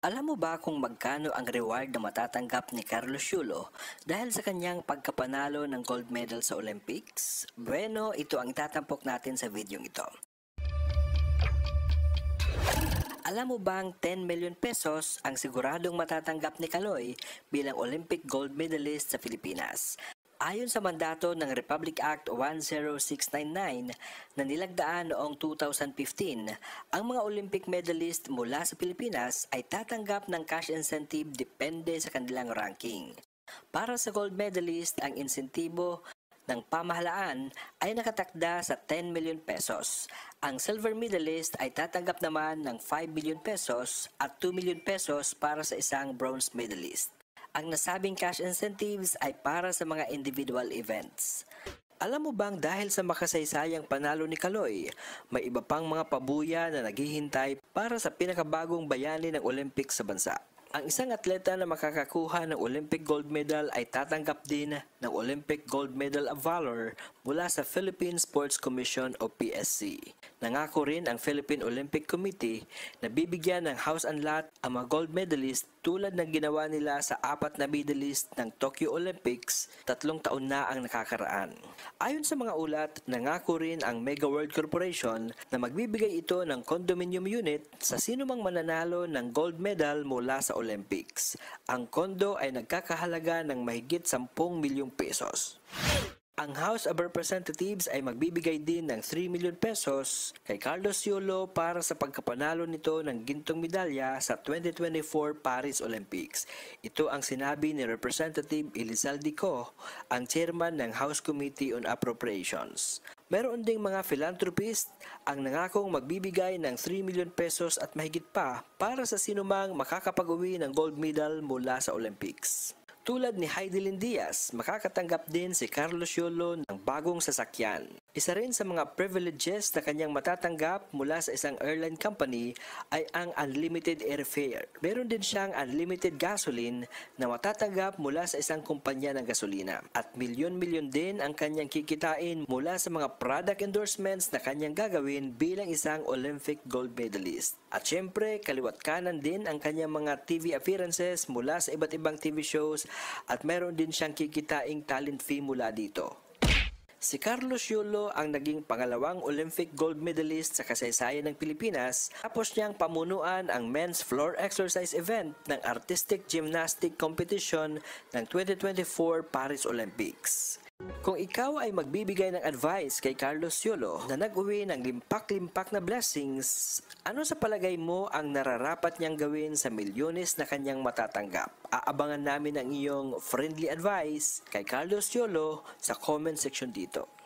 Alam mo ba kung magkano ang reward na matatanggap ni Carlos Yulo dahil sa kanyang pagkapanalo ng gold medal sa Olympics? Bueno, ito ang itatampok natin sa videong ito. Alam mo bang 10 million pesos ang siguradong matatanggap ni Kaloy bilang Olympic gold medalist sa Pilipinas? Ayon sa mandato ng Republic Act 10699 na nilagdaan noong 2015, ang mga Olympic medalist mula sa Pilipinas ay tatanggap ng cash incentive depende sa kanilang ranking. Para sa gold medalist, ang insentibo ng pamahalaan ay nakatakda sa 10 million pesos. Ang silver medalist ay tatanggap naman ng 5 million pesos at 2 million pesos para sa isang bronze medalist. Ang nasabing cash incentives ay para sa mga individual events. Alam mo bang dahil sa makasaysayang panalo ni Kaloy, may iba pang mga pabuya na naghihintay para sa pinakabagong bayani ng Olympics sa bansa? Ang isang atleta na makakakuha ng Olympic gold medal ay tatanggap din ng Olympic Gold Medal of Valor mula sa Philippine Sports Commission o PSC. Nangako rin ang Philippine Olympic Committee na bibigyan ng house and lot ang mga gold medalist tulad ng ginawa nila sa 4 na medalist ng Tokyo Olympics 3 taon na ang nakakaraan. Ayon sa mga ulat, nangako rin ang Mega World Corporation na magbibigay ito ng condominium unit sa sinumang mananalo ng gold medal mula sa Olympics. Ang kondo ay nagkakahalaga ng mahigit 10 milyong pesos. Ang House of Representatives ay magbibigay din ng 3 million pesos kay Carlos Yulo para sa pagkapanalo nito ng gintong medalya sa 2024 Paris Olympics. Ito ang sinabi ni Representative Elizalde Co, ang chairman ng House Committee on Appropriations. Meron ding mga philanthropist ang nangakong magbibigay ng 3 million pesos at mahigit pa para sa sinumang makakapag-uwi ng gold medal mula sa Olympics. Tulad ni Heidelin Diaz, makakatanggap din si Carlos Yulo ng bagong sasakyan. Isa rin sa mga privileges na kanyang matatanggap mula sa isang airline company ay ang unlimited airfare. Meron din siyang unlimited gasoline na matatanggap mula sa isang kumpanya ng gasolina. At milyon-milyon din ang kanyang kikitain mula sa mga product endorsements na kanyang gagawin bilang isang Olympic gold medalist. At syempre, kaliwat kanan din ang kanyang mga TV appearances mula sa iba't ibang TV shows at meron din siyang kikitaing talent fee mula dito. Si Carlos Yulo ang naging pangalawang Olympic gold medalist sa kasaysayan ng Pilipinas tapos niyang pamunuan ang men's floor exercise event ng artistic gymnastic competition ng 2024 Paris Olympics. Kung ikaw ay magbibigay ng advice kay Carlos Yulo na nag-uwi ng limpak-limpak na blessings, ano sa palagay mo ang nararapat niyang gawin sa milyones na kanyang matatanggap? Aabangan namin ang iyong friendly advice kay Carlos Yulo sa comment section dito.